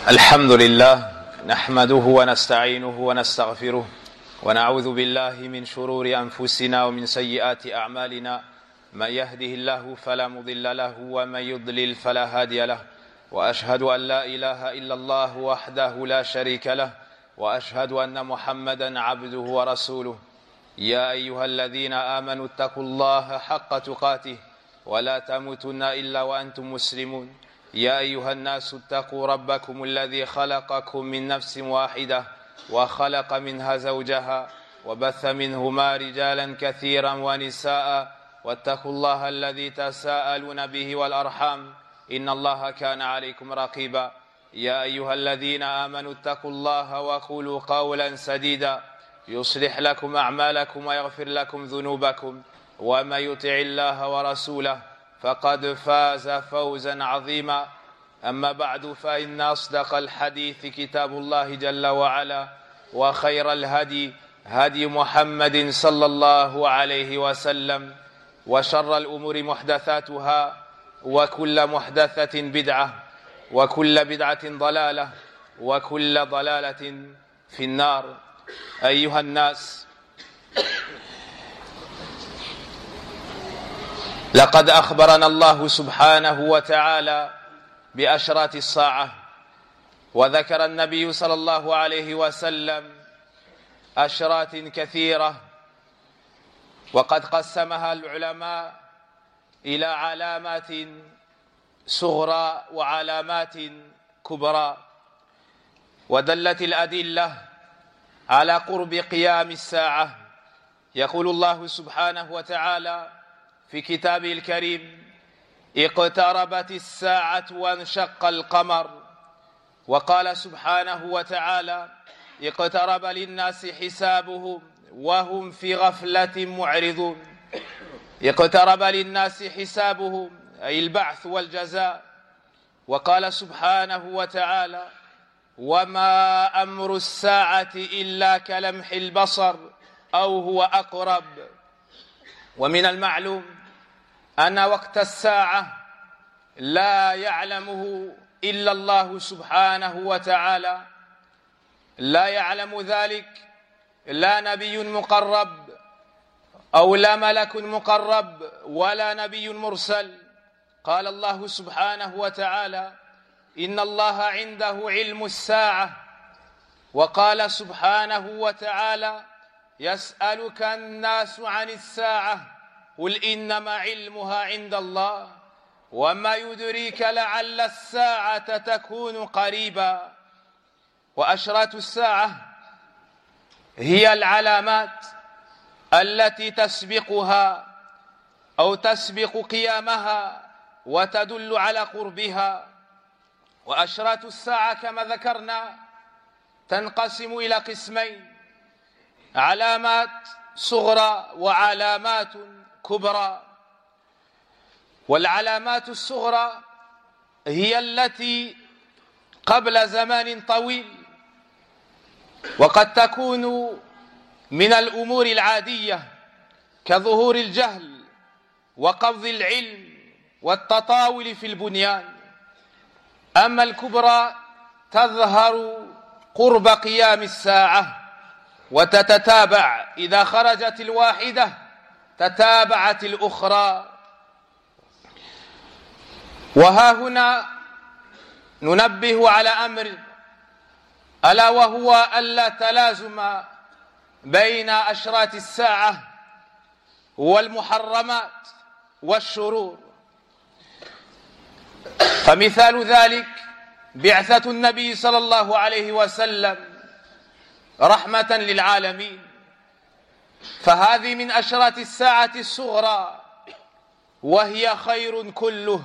الحمد لله نحمده ونستعينه ونستغفره ونعوذ بالله من شرور أنفسنا ومن سيئات أعمالنا من يهده الله فلا مضل له ومن يضلل فلا هادي له وأشهد أن لا إله إلا الله وحده لا شريك له وأشهد أن محمدا عبده ورسوله يا أيها الذين آمنوا اتقوا الله حق تقاته ولا تموتن إلا وأنتم مسلمون يا أيها الناس اتقوا ربكم الذي خلقكم من نفس واحدة وخلق منها زوجها وبث منهما رجالا كثيرا ونساء واتقوا الله الذي تساءلون به والأرحام إن الله كان عليكم رقيبا يا أيها الذين آمنوا اتقوا الله وقولوا قولا سديدا يصلح لكم أعمالكم ويغفر لكم ذنوبكم ومن يطع الله ورسوله فقد فاز فوزا عظيما أما بعد فإن أصدق الحديث كتاب الله جل وعلا وخير الهدي هدي محمد صلى الله عليه وسلم وشر الأمور محدثاتها وكل محدثة بدعة وكل بدعة ضلالة وكل ضلالة في النار. أيها الناس، لقد أخبرنا الله سبحانه وتعالى بأشراط الساعة، وذكر النبي صلى الله عليه وسلم أشراط كثيرة، وقد قسمها العلماء إلى علامات صغرى وعلامات كبرى، ودلت الأدلة على قرب قيام الساعة. يقول الله سبحانه وتعالى في كتابه الكريم: اقتربت الساعة وانشق القمر. وقال سبحانه وتعالى: اقترب للناس حسابهم وهم في غفلة معرضون. اقترب للناس حسابهم أي البعث والجزاء. وقال سبحانه وتعالى: وما أمر الساعة إلا كلمح البصر أو هو أقرب. ومن المعلوم أن وقت الساعة لا يعلمه إلا الله سبحانه وتعالى، لا يعلم ذلك لا نبي مقرب أو لا ملك مقرب ولا نبي مرسل. قال الله سبحانه وتعالى: إن الله عنده علم الساعة. وقال سبحانه وتعالى: يسألك الناس عن الساعة قل إنما علمها عند الله وما يدريك لعل الساعة تكون قريبا. وأشراط الساعة هي العلامات التي تسبقها أو تسبق قيامها وتدل على قربها. وأشراط الساعة كما ذكرنا تنقسم إلى قسمين: علامات صغرى وعلامات كبرى. والعلامات الصغرى هي التي قبل زمان طويل، وقد تكون من الأمور العادية كظهور الجهل وقبض العلم والتطاول في البنيان. أما الكبرى تظهر قرب قيام الساعة وتتتابع، إذا خرجت الواحدة تتابعت الأخرى. وها هنا ننبه على أمر، ألا وهو ألا تلازم بين أشراط الساعة والمحرمات والشرور. فمثال ذلك بعثة النبي صلى الله عليه وسلم رحمة للعالمين، فهذه من أشراط الساعة الصغرى وهي خير كله.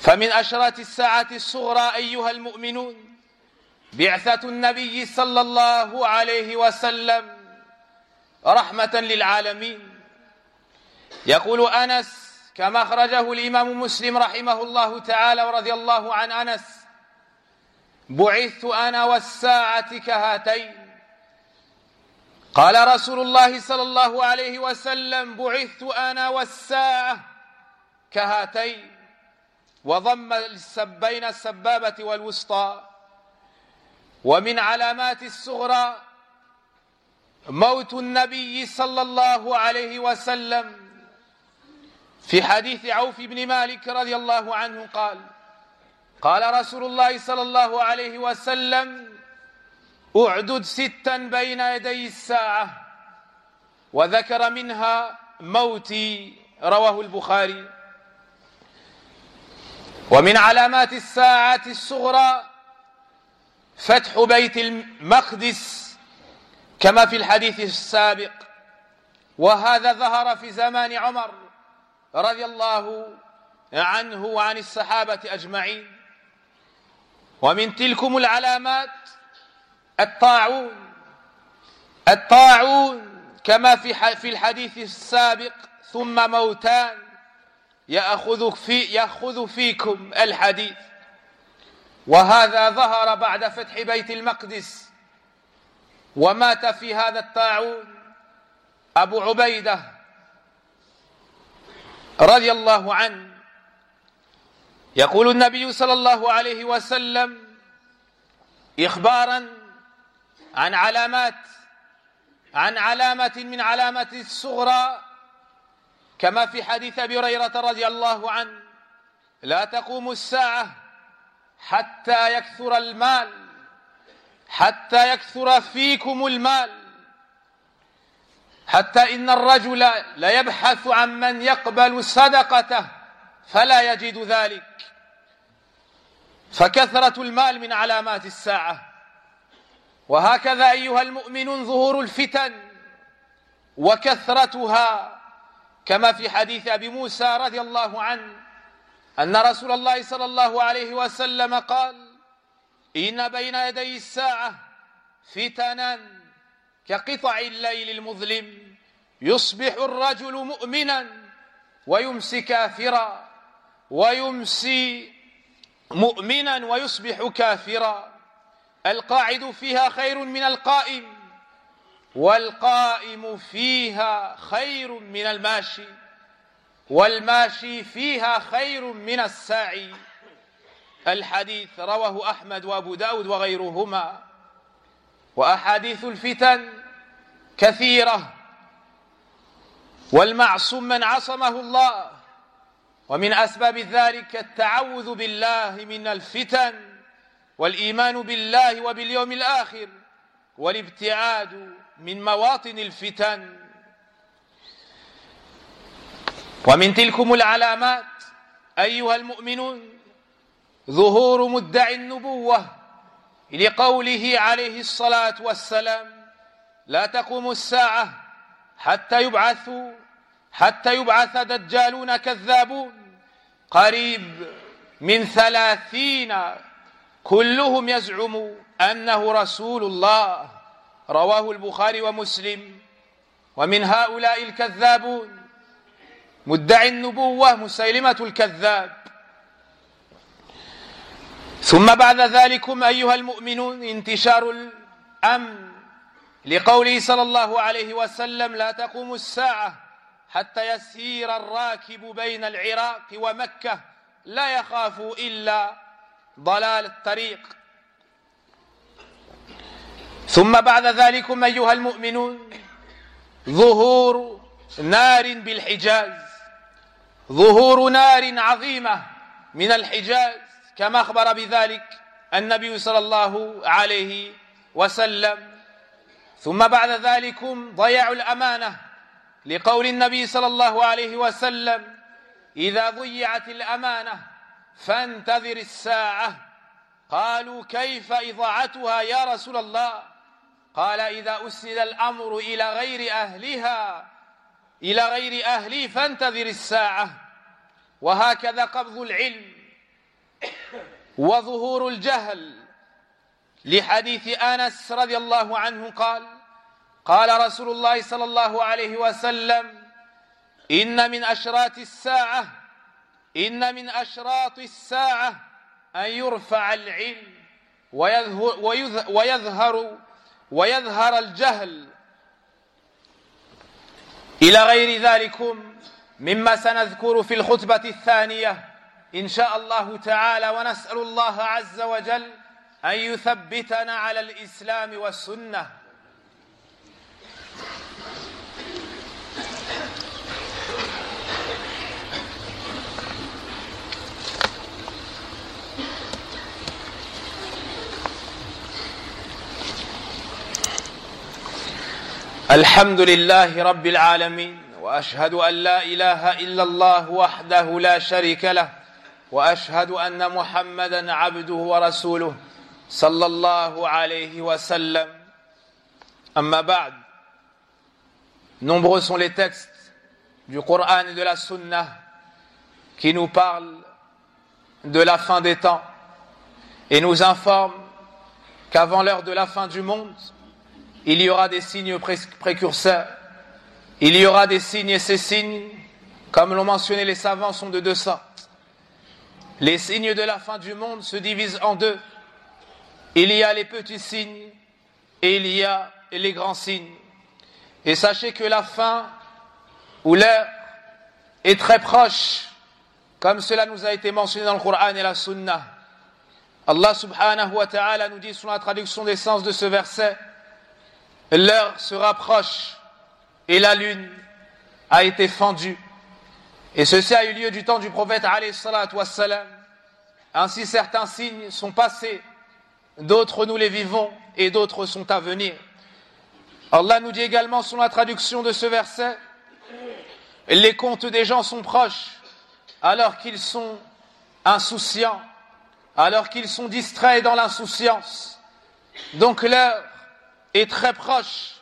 فمن أشراط الساعة الصغرى أيها المؤمنون بعثة النبي صلى الله عليه وسلم رحمة للعالمين. يقول أنس كما أخرجه الإمام مسلم رحمه الله تعالى ورضي الله عن أنس: بعثت أنا والساعة كهاتين. قال رسول الله صلى الله عليه وسلم: بعثت أنا والساعة كهاتين. وضم بين السبابة والوسطى. ومن علامات الصغرى موت النبي صلى الله عليه وسلم. في حديث عوف بن مالك رضي الله عنه قال: قال رسول الله صلى الله عليه وسلم: اعدد 6 بين يدي الساعة، وذكر منها موتي، رواه البخاري. ومن علامات الساعة الصغرى فتح بيت المقدس كما في الحديث السابق، وهذا ظهر في زمان عمر رضي الله عنه وعن الصحابة أجمعين. ومن تلكم العلامات الطاعون كما في الحديث السابق: ثم موتان يأخذ فيكم الحديث. وهذا ظهر بعد فتح بيت المقدس، ومات في هذا الطاعون أبو عبيدة رضي الله عنه. يقول النبي صلى الله عليه وسلم إخبارا عن علامة من علامة الصغرى كما في حديث أبي هريرة رضي الله عنه: لا تقوم الساعة حتى يكثر فيكم المال، حتى إن الرجل ليبحث عن من يقبل صدقته فلا يجد ذلك. فكثرة المال من علامات الساعة. وهكذا أيها المؤمنون ظهور الفتن وكثرتها، كما في حديث أبي موسى رضي الله عنه أن رسول الله صلى الله عليه وسلم قال: إن بين يدي الساعة فتنا كقطع الليل المظلم، يصبح الرجل مؤمنا ويمسي كافرا، ويمسي مؤمنا ويصبح كافرا. القاعد فيها خير من القائم، والقائم فيها خير من الماشي، والماشي فيها خير من الساعي. الحديث رواه أحمد وأبو داود وغيرهما. وأحاديث الفتن كثيرة، والمعصوم من عصمه الله. ومن أسباب ذلك التعوذ بالله من الفتن، والإيمان بالله وباليوم الآخر، والابتعاد من مواطن الفتن. ومن تلكم العلامات أيها المؤمنون ظهور مدعي النبوة، لقوله عليه الصلاة والسلام: لا تقوم الساعة حتى يبعث دجالون كذابون قريب من 30 كلهم يزعم أنه رسول الله، رواه البخاري ومسلم. ومن هؤلاء الكذابون مدعي النبوة مسيلمة الكذاب. ثم بعد ذلكم أيها المؤمنون انتشار الأمن، لقوله صلى الله عليه وسلم: لا تقوم الساعة حتى يسير الراكب بين العراق ومكة لا يخاف إلا ضلال الطريق. ثم بعد ذلكم أيها المؤمنون ظهور نار بالحجاز، ظهور نار عظيمة من الحجاز، كما أخبر بذلك النبي صلى الله عليه وسلم. ثم بعد ذلكم ضياع الأمانة، لقول النبي صلى الله عليه وسلم: إذا ضيعت الأمانة فانتظر الساعة. قالوا: كيف إضاعتها يا رسول الله؟ قال: إذا أسند الأمر إلى غير أهله فانتظر الساعة. وهكذا قبض العلم وظهور الجهل، لحديث أنس رضي الله عنه قال: قال رسول الله صلى الله عليه وسلم: إن من أشراط الساعة أن يرفع العلم ويظهر الجهل، إلى غير ذلكم مما سنذكر في الخطبة الثانية إن شاء الله تعالى ونسأل الله عز وجل أن يثبتنا على الإسلام والسنة. الحمد لله رب العالمين وأشهد أن لا إله إلا الله وحده لا شريك له وأشهد أن محمدا عبده ورسوله صلى الله عليه وسلم. أما بعد, nombreux sont les textes du Coran et de la Sunna qui nous parlent de la fin des temps et nous informent qu'avant l'heure de la fin du monde, il y aura des signes précurseurs, il y aura des signes et ces signes, comme l'ont mentionné les savants, sont de deux sortes. Les signes de la fin du monde se divisent en deux. Il y a les petits signes et il y a les grands signes. Et sachez que la fin ou l'heure est très proche, comme cela nous a été mentionné dans le Coran et la Sunna. Allah subhanahu wa ta'ala nous dit sur la traduction des sens de ce verset: l'heure se rapproche et la lune a été fendue. Et ceci a eu lieu du temps du prophète alayhi salatu wassalam. Ainsi certains signes sont passés, d'autres nous les vivons et d'autres sont à venir. Allah nous dit également sur la traduction de ce verset: les comptes des gens sont proches alors qu'ils sont insouciants, alors qu'ils sont distraits dans l'insouciance. Donc l'heure est très proche.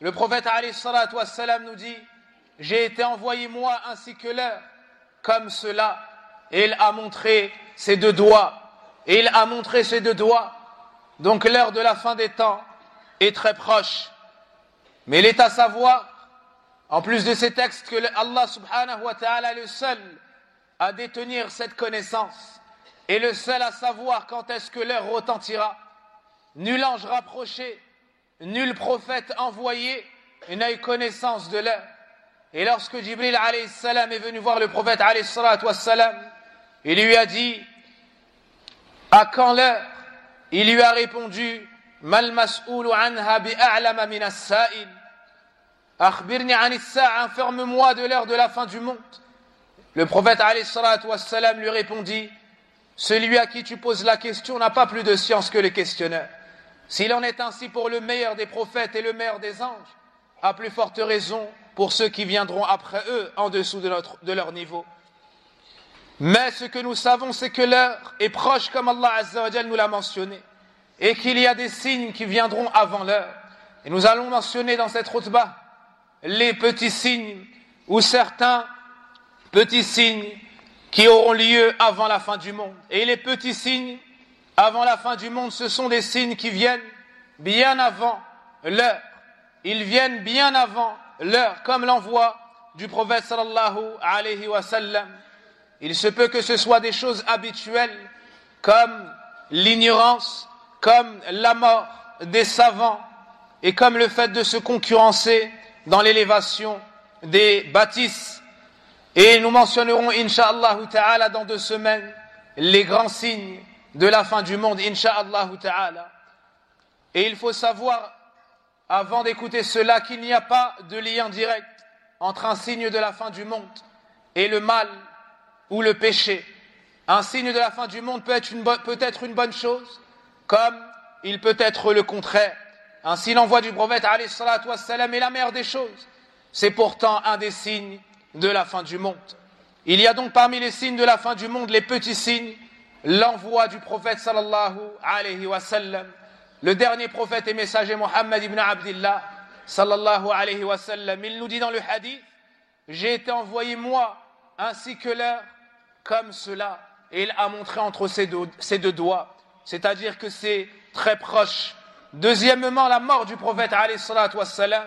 Le prophète alayhi salatu wassalam nous dit: j'ai été envoyé moi ainsi que l'heure comme cela. Et il a montré ses deux doigts. Et il a montré ses deux doigts. Donc l'heure de la fin des temps est très proche. Mais il est à savoir, en plus de ces textes, que Allah subhanahu wa ta'ala est le seul à détenir cette connaissance et le seul à savoir quand est-ce que l'heure retentira. Nul ange rapproché, nul prophète envoyé n'a eu connaissance de l'heure. Et lorsque Jibril alayhi salam est venu voir le prophète alayhi salatu wassalam, il lui a dit: à quand l'heure? Il lui a répondu: mal mas'oulu anha bi'a'lama min as-sa'il. Akhbirni an as-sa'a, informe-moi de l'heure de la fin du monde. Le prophète alayhi salatu wassalam lui répondit: celui à qui tu poses la question n'a pas plus de science que le questionneur. S'il en est ainsi pour le meilleur des prophètes et le meilleur des anges, à plus forte raison pour ceux qui viendront après eux en dessous de leur niveau. Mais ce que nous savons, c'est que l'heure est proche, comme Allah Azza wa Jal nous l'a mentionné, et qu'il y a des signes qui viendront avant l'heure. Et nous allons mentionner dans cette khutbah les petits signes ou certains petits signes qui auront lieu avant la fin du monde. Et les petits signes avant la fin du monde, ce sont des signes qui viennent bien avant l'heure. Ils viennent bien avant l'heure, comme l'envoi du prophète sallallahu alayhi wa sallam. Il se peut que ce soit des choses habituelles, comme l'ignorance, comme la mort des savants, et comme le fait de se concurrencer dans l'élévation des bâtisses. Et nous mentionnerons, incha'Allah ta'ala, dans 2 semaines, les grands signes de la fin du monde, incha'Allah ta'ala. Et il faut savoir, avant d'écouter cela, qu'il n'y a pas de lien direct entre un signe de la fin du monde et le mal ou le péché. Un signe de la fin du monde peut être une bonne chose, comme il peut être le contraire. Ainsi, l'envoi du prophète alayhi salatu wassalam est la meilleure des choses. C'est pourtant un des signes de la fin du monde. Il y a donc parmi les signes de la fin du monde, les petits signes, l'envoi du prophète sallallahu alayhi wa sallam, le dernier prophète et messager Muhammad ibn Abdillah sallallahu alayhi wa sallam. Il nous dit dans le hadith: j'ai été envoyé moi ainsi que l'heure comme cela. Et il a montré entre ses deux doigts, c'est-à-dire que c'est très proche. Deuxièmement, la mort du prophète alayhi salatu wassalam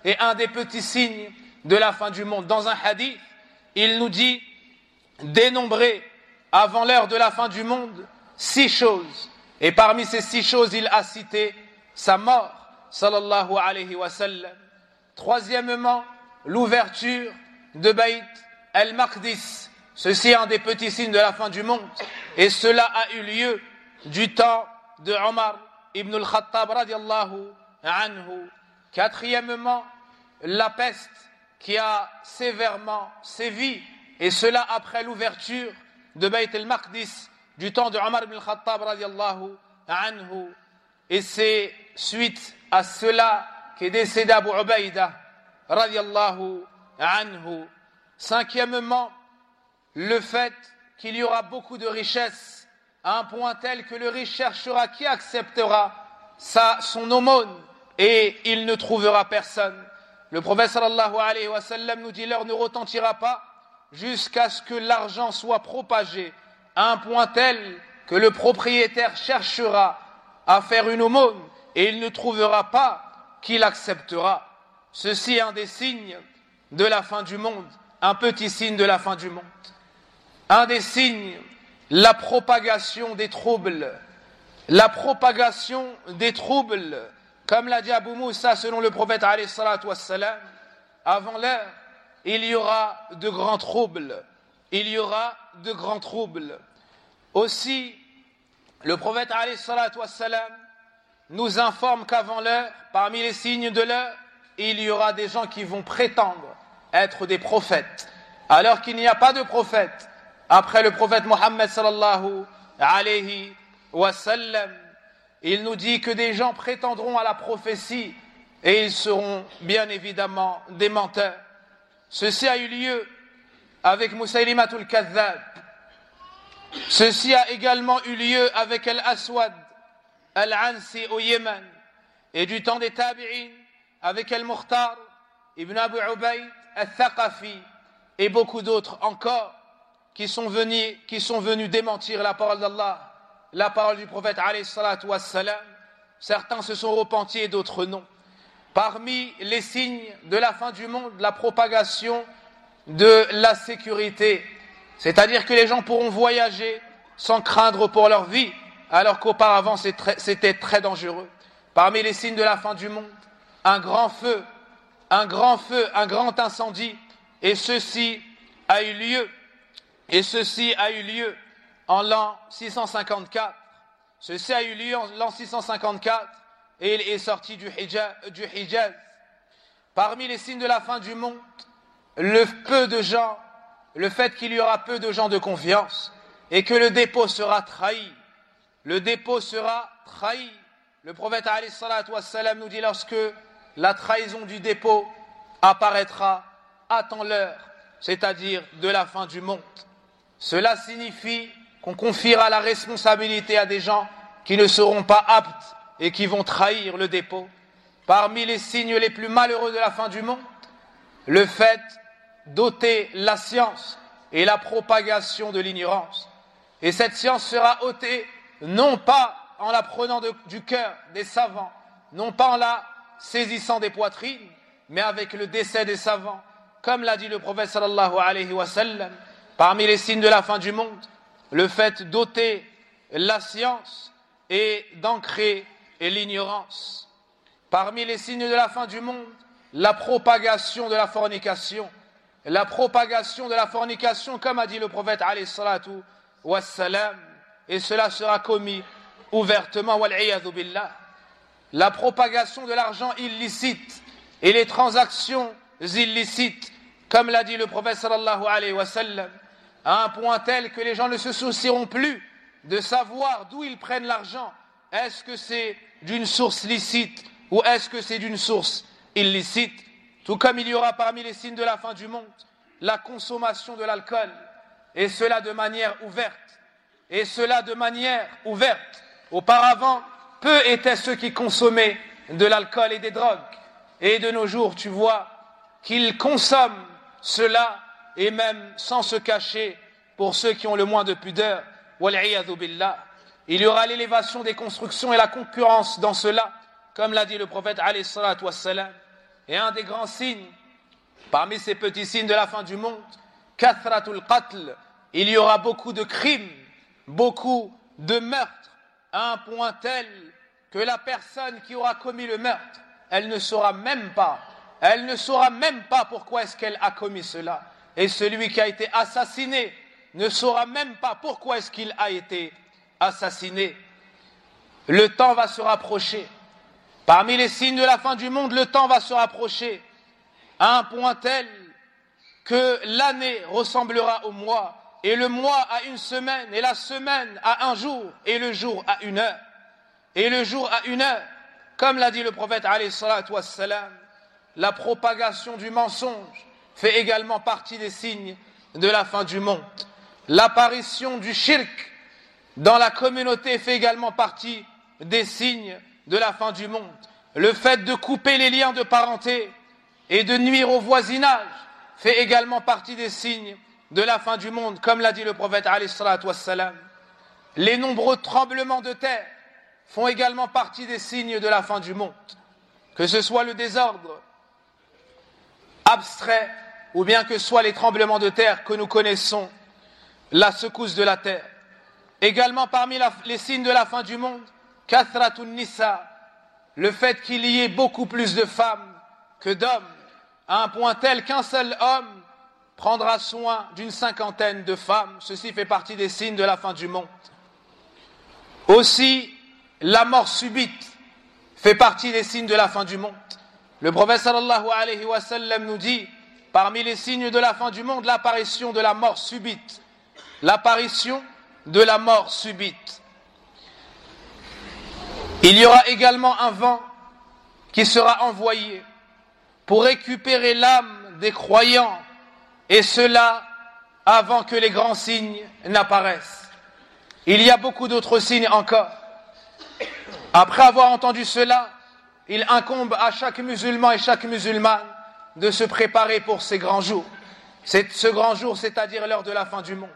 est un des petits signes de la fin du monde. Dans un hadith, il nous dit: dénombrer avant l'heure de la fin du monde 6 choses. Et parmi ces 6 choses, il a cité sa mort, sallallahu alayhi wa sallam. Troisièmement, l'ouverture de Bayt al-Maqdis, Ceci est un des petits signes de la fin du monde. Et cela a eu lieu du temps de Omar ibn al-Khattab radiallahu anhu. Quatrièmement, la peste qui a sévèrement sévi, et cela après l'ouverture de Bayt al-Maqdis du temps de Omar ibn al-Khattab radiallahu anhu. Et c'est suite à cela qu'est décédé Abu Ubaïda radiallahu anhu. Cinquièmement, le fait qu'il y aura beaucoup de richesses à un point tel que le riche cherchera qui acceptera son aumône et il ne trouvera personne. Le prophète sallallahu alayhi wa sallam nous dit: l'heure ne retentira pas jusqu'à ce que l'argent soit propagé à un point tel que le propriétaire cherchera à faire une aumône et il ne trouvera pas qui l'acceptera. Ceci est un des signes de la fin du monde, un petit signe de la fin du monde. Un des signes, la propagation des troubles. La propagation des troubles, comme l'a dit Abu Moussa selon le prophète alayhi salatu wassalam, avant l'heure, il y aura de grands troubles. Il y aura de grands troubles. Aussi, le prophète alayhi salatu wassalam nous informe qu'avant l'heure, parmi les signes de l'heure, il y aura des gens qui vont prétendre être des prophètes, alors qu'il n'y a pas de prophète après le prophète Mohammed sallallahu alayhi wa sallam. Il nous dit que des gens prétendront à la prophétie et ils seront bien évidemment des menteurs. Ceci a eu lieu avec Musaylimatul Kadhab. Ceci a également eu lieu avec Al-Aswad Al-Ansi au Yémen, et du temps des Tabi'in avec Al-Mukhtar ibn Abu Ubayd Al-Thaqafi et beaucoup d'autres encore qui sont venus démentir la parole d'Allah, la parole du prophète alayhi salatu wassalam. Certains se sont repentis et d'autres non. Parmi les signes de la fin du monde, la propagation de la sécurité, c'est-à-dire que les gens pourront voyager sans craindre pour leur vie, alors qu'auparavant c'était très dangereux. Parmi les signes de la fin du monde, un grand feu, un grand incendie, et ceci a eu lieu en l'an 654. Ceci a eu lieu en l'an 654 et il est sorti du Hijaz. Parmi les signes de la fin du monde, le fait qu'il y aura peu de gens de confiance et que le dépôt sera trahi. Le dépôt sera trahi. Le prophète alayhi salatu wassalam nous dit: lorsque la trahison du dépôt apparaîtra, attends l'heure, c'est-à-dire de la fin du monde. Cela signifie qu'on confiera la responsabilité à des gens qui ne seront pas aptes et qui vont trahir le dépôt. Parmi les signes les plus malheureux de la fin du monde, le fait d'ôter la science et la propagation de l'ignorance. Et cette science sera ôtée non pas en la prenant du cœur des savants, non pas en la saisissant des poitrines, mais avec le décès des savants. Comme l'a dit le prophète sallallahu alayhi wa sallam, parmi les signes de la fin du monde, le fait d'ôter la science et d'ancrer l'ignorance. Parmi les signes de la fin du monde, la propagation de la fornication. La propagation de la fornication, comme a dit le prophète alayhi salatu wassalam, et cela sera commis ouvertement, wal-'iyadhu billah. La propagation de l'argent illicite et les transactions illicites, comme l'a dit le prophète sallallahu alayhi wa sallam, à un point tel que les gens ne se soucieront plus de savoir d'où ils prennent l'argent. Est-ce que c'est d'une source licite ou est-ce que c'est d'une source illicite? Tout comme il y aura parmi les signes de la fin du monde la consommation de l'alcool, et cela de manière ouverte. Et cela de manière ouverte. Auparavant, peu étaient ceux qui consommaient de l'alcool et des drogues. Et de nos jours, tu vois qu'ils consomment cela, et même sans se cacher, pour ceux qui ont le moins de pudeur. Wal-'iyadhu billah. Il y aura l'élévation des constructions et la concurrence dans cela, comme l'a dit le prophète alayhi salatu wassalam. Et un des grands signes, parmi ces petits signes de la fin du monde, kathratul qatl, il y aura beaucoup de crimes, beaucoup de meurtres, à un point tel que la personne qui aura commis le meurtre, elle ne saura même pas pourquoi est-ce qu'elle a commis cela. Et celui qui a été assassiné ne saura même pas pourquoi est-ce qu'il a été assassiné. Le temps va se rapprocher. Parmi les signes de la fin du monde, le temps va se rapprocher à un point tel que l'année ressemblera au mois, et le mois à une semaine, et la semaine à un jour, et le jour à une heure, et le jour à une heure. Comme l'a dit le prophète alayhi salatu wassalam, la propagation du mensonge fait également partie des signes de la fin du monde. L'apparition du shirk dans la communauté fait également partie des signes de la fin du monde. Le fait de couper les liens de parenté et de nuire au voisinage fait également partie des signes de la fin du monde, comme l'a dit le prophète alayhi salatu wassalam. Les nombreux tremblements de terre font également partie des signes de la fin du monde, que ce soit le désordre abstrait ou bien que ce soit les tremblements de terre que nous connaissons, la secousse de la terre. Également parmi les signes de la fin du monde, kathratun nisa, le fait qu'il y ait beaucoup plus de femmes que d'hommes, à un point tel qu'un seul homme prendra soin d'une cinquantaine de femmes. Ceci fait partie des signes de la fin du monde. Aussi, la mort subite fait partie des signes de la fin du monde. Le prophète sallallahu alayhi wa sallam nous dit, parmi les signes de la fin du monde, l'apparition de la mort subite. L'apparition de la mort subite. Il y aura également un vent qui sera envoyé pour récupérer l'âme des croyants, et cela avant que les grands signes n'apparaissent. Il y a beaucoup d'autres signes encore. Après avoir entendu cela, il incombe à chaque musulman et chaque musulmane de se préparer pour ces grands jours. Ce grand jour, c'est-à-dire l'heure de la fin du monde.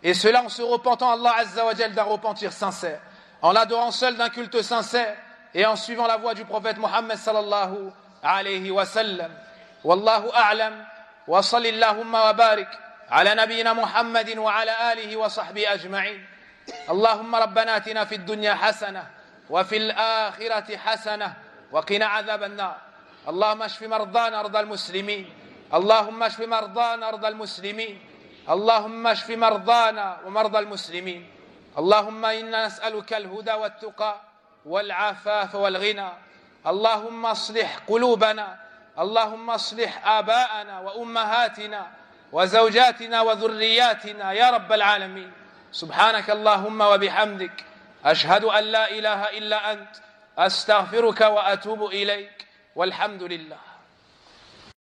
Et cela en se repentant Allah Azza wa Jal d'un repentir sincère, en l'adorant seul d'un culte sincère et en suivant la voie du prophète Muhammad sallallahu alayhi wa sallam. Wallahu a'lam wa sallillahumma wa barik ala nabiyyina Muhammadin wa ala alihi wa sahbihi ajma'in. Allahumma rabbana atina fid dunya hasana wa fil akhirati hasana wa qina adhaban nar. Allahumma ashfi mardana ardal muslimin. Allahumma ashfi mardana ardal muslimin. اللهم اشف مرضانا ومرضى المسلمين اللهم إنا نسألك الهدى والتقى والعفاف والغنى اللهم اصلح قلوبنا اللهم اصلح آباءنا وأمهاتنا وزوجاتنا وذرياتنا يا رب العالمين سبحانك اللهم وبحمدك أشهد أن لا إله إلا أنت أستغفرك وأتوب إليك والحمد لله.